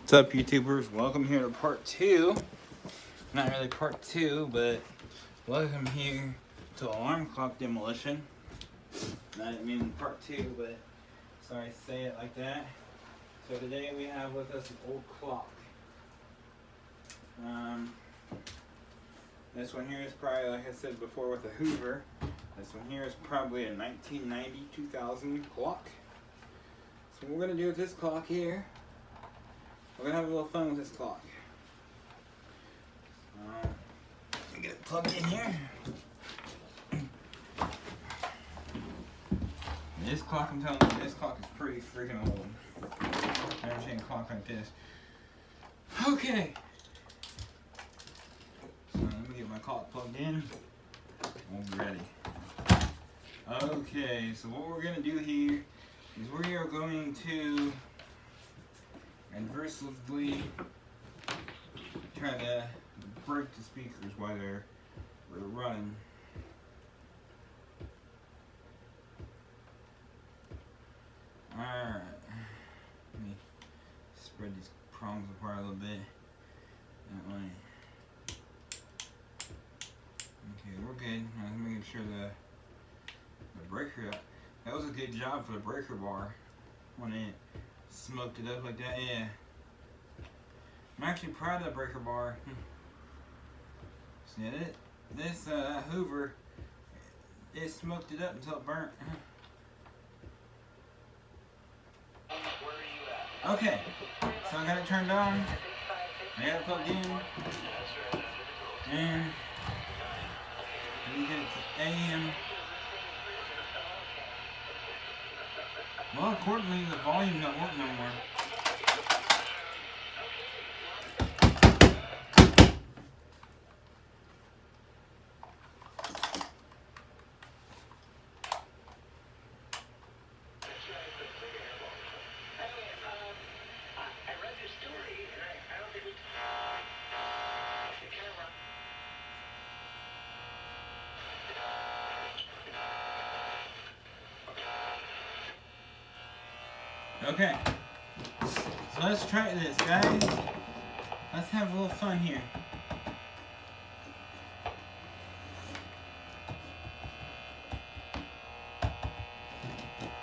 What's up, YouTubers? Welcome here to part 2. Not really part 2, but welcome here to alarm clock demolition. Not mean part 2, but sorry to say it like that. So today we have with us an old clock. This one here is probably, like I said before, with a Hoover. This one here is probably a 1990, 2000 clock. So what we're going to do with this clock here, we're going to have a little fun with this clock. Get it plugged in here. This clock, I'm telling you, this clock is pretty freaking old. I've never seen a clock like this. Okay. So let me get my clock plugged in. We'll be ready. Okay, so what we're going to do here is we are going to adversely try to break the speakers while they're running. Alright, let me spread these prongs apart a little bit. That way. Okay, we're good. I'm making sure the breaker, that was a good job for the breaker bar when it smoked it up like that. Yeah, I'm actually proud of the breaker bar. See it? This Hoover, it smoked it up until it burnt. Okay, so I got it turned on. I got it plugged in, and we get it to AM. Well, accordingly, the volume don't work no more. Okay, so let's try this, guys. Let's have a little fun here.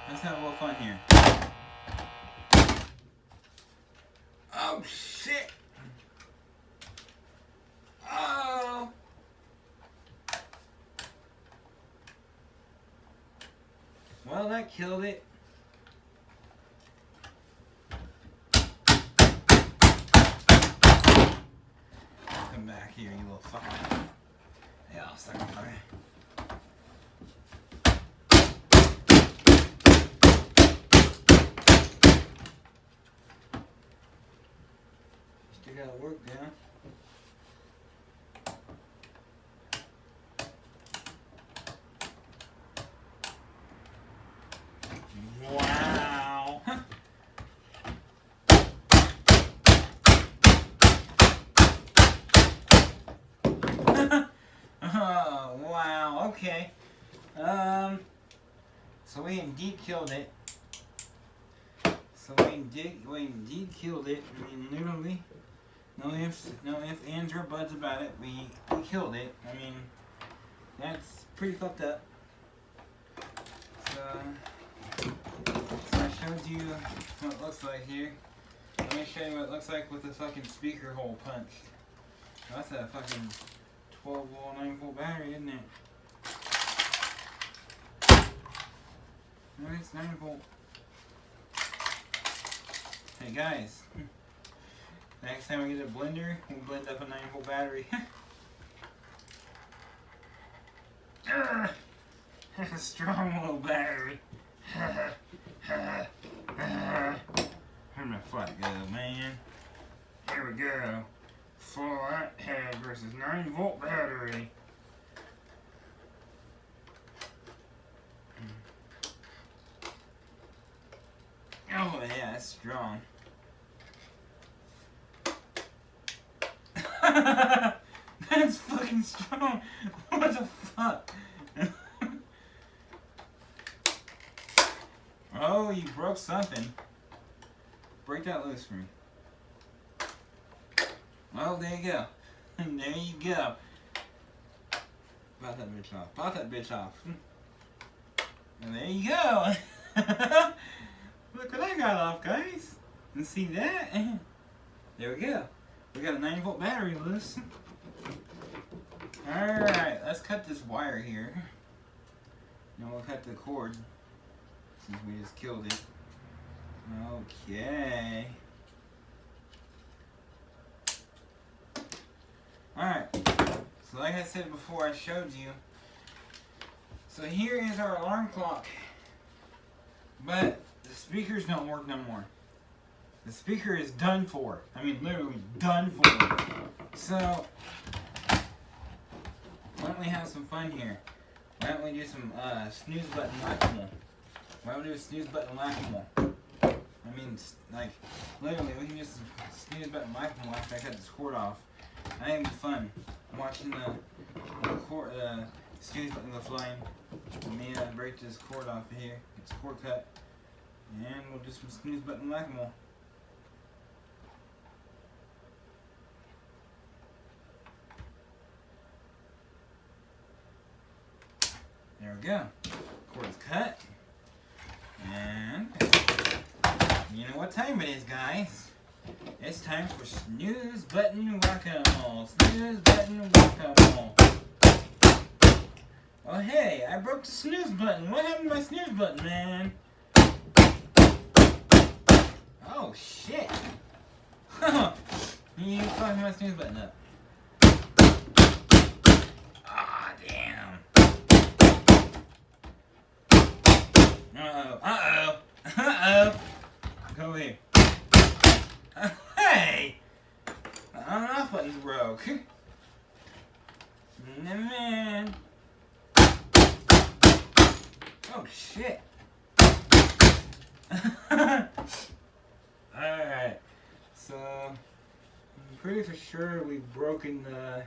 Let's have a little fun here. Oh, shit! Oh! Well, that killed it. Come back here, you little fucker. Yeah, I'll suck it, okay. Still gotta work down. Wow. Oh, wow, okay. So we indeed killed it. We indeed killed it. I mean, literally, no ifs, ands, or buts about it. We killed it. I mean, that's pretty fucked up. So I showed you what it looks like here. Let me show you what it looks like with the fucking speaker hole punched. That's a fucking 12-volt 9-volt battery, isn't it? No, it's 9-volt. Hey guys, next time we get a blender, we'll blend up a 9-volt battery. Strong little battery. Where'd my flat go, man? Here we go. Flat head versus 9-volt battery. Oh yeah, that's strong. That's fucking strong. What the fuck? Oh, you broke something. Break that loose for me. Well, there you go. There you go. Pop that bitch off. Pop that bitch off. And there you go. Look what I got off, guys. And see that? There we go. We got a 9-volt battery loose. Alright, let's cut this wire here. And we'll cut the cord since we just killed it. Okay. Alright. So like I said before, I showed you. So here is our alarm clock. But the speakers don't work no more. The speaker is done for. I mean, literally done for. So, why don't we have some fun here? Why don't we do some snooze button whack-a-mole? Why don't we do a snooze button whack-a-mole? I mean, like, literally, we can just snooze button whack-a-mole after I cut this cord off. I think it'd be fun watching the snooze button go flying. Let me break this cord off of here. Get this cord cut. And we'll do some snooze button whack-a-mole. There we go. Cord is cut. And you know what time it is, guys. It's time for snooze button whack-a-mole. Snooze button whack-a-mole. Oh hey, I broke the snooze button. What happened to my snooze button, man? Oh shit. You fucked my snooze button up. Ah, damn. Uh-oh. Uh-oh. Uh-oh. Go over here. Hey! The on-off button's broke. Man. Oh, shit. Alright. So, I'm pretty for sure we've broken the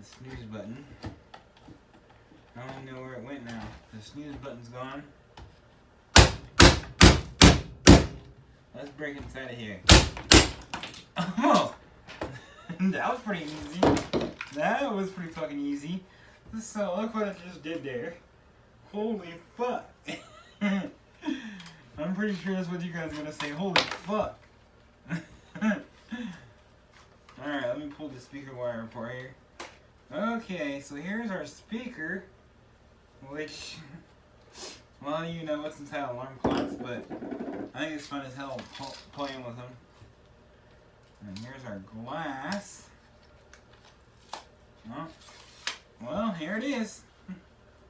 snooze button. I don't even know where it went now. The snooze button's gone. Let's break inside of here. Oh! That was pretty easy. That was pretty fucking easy. So look what I just did there. Holy fuck. I'm pretty sure that's what you guys are gonna say. Holy fuck. Alright, let me pull the speaker wire apart here. Okay, so here's our speaker, which, well, you know what's inside alarm clocks, but I think it's fun as hell playing with them. And here's our glass. Oh, well, here it is.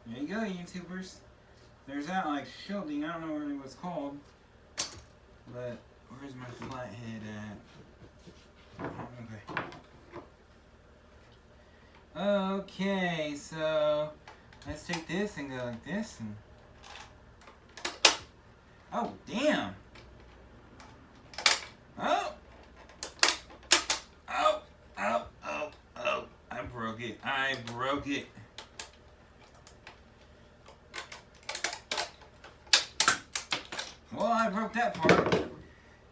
There you go, YouTubers. There's that, like, shielding. I don't know really what it's called, but where's my flathead at? Okay. Okay, so let's take this and go like this and oh damn! Oh! Oh! Oh! Oh! Oh! I broke it. I broke it. Well, I broke that part.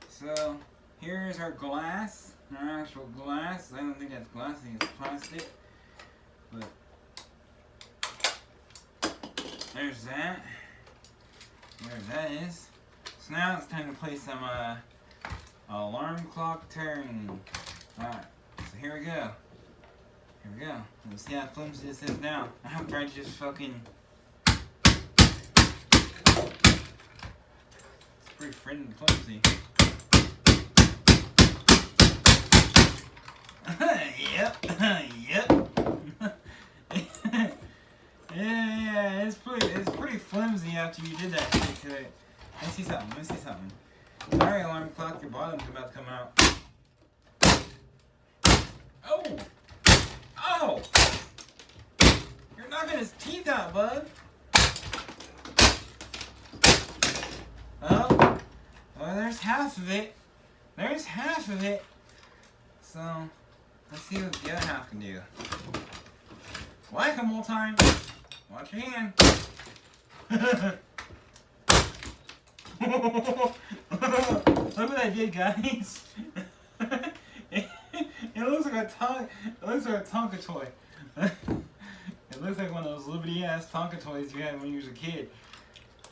So here's our glass. Our actual glass. I don't think that's glass. I think it's plastic. But there's that. There that is. So now it's time to play some alarm clock turn. Alright, so here we go. Here we go. Let's see how flimsy this is now. I hope I just fucking. It's pretty friggin' flimsy. Yep. Yep. Yeah, it's pretty flimsy after you did that shit to it. Let me see something. Sorry, alarm clock, your bottom's about to come out. Oh! Oh! You're knocking his teeth out, bud. Oh, well, there's half of it. There's half of it. So, let's see what the other half can do. Whack-a-mole time. Watch your hand. Look what I did, guys. It looks like a Tonka toy. It looks like one of those liberty ass Tonka toys you had when you was a kid.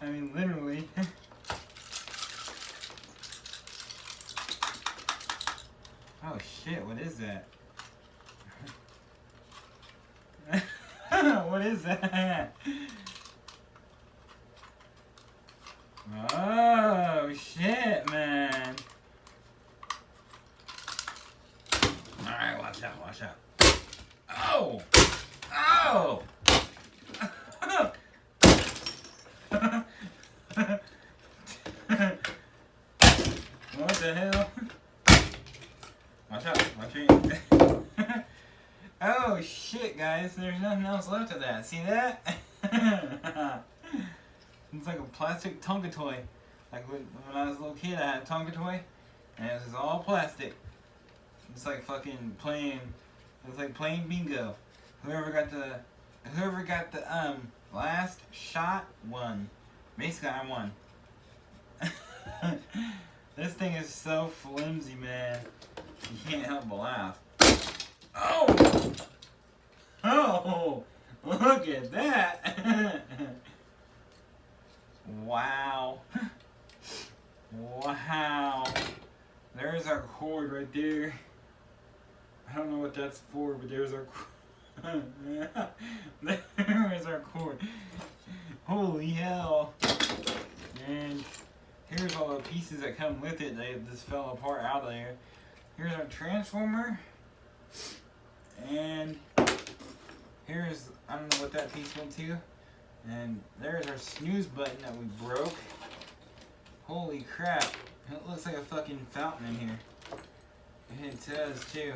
I mean, literally. Oh shit, what is that? What is that? Oh shit, man. Alright, watch out, watch out. Oh! Oh! What the hell? Watch out, watch out. Oh shit, guys, there's nothing else left of that. See that? It's like a plastic Tonka toy. Like when I was a little kid, I had a Tonka toy, and it was all plastic. It's like fucking playing. It's like playing bingo. Whoever got the last shot won. Basically, I won. This thing is so flimsy, man. You can't help but laugh. Oh! Oh! Look at that! Wow. Wow. There's our cord right there. I don't know what that's for, but there's our cord. There's our cord. Holy hell. And here's all the pieces that come with it. They just fell apart out of there. Here's our transformer. And here's, I don't know what that piece went to. And there's our snooze button that we broke. Holy crap. It looks like a fucking fountain in here. And it does too.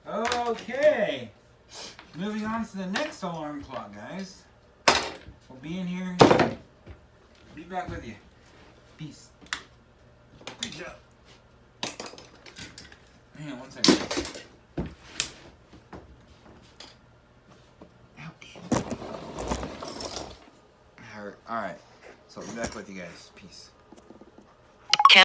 Okay. Moving on to the next alarm clock, guys. We'll be in here. Be back with you. Peace. Good job. Hang on one second. Ouch. Alright. So I'll be back with you guys. Peace.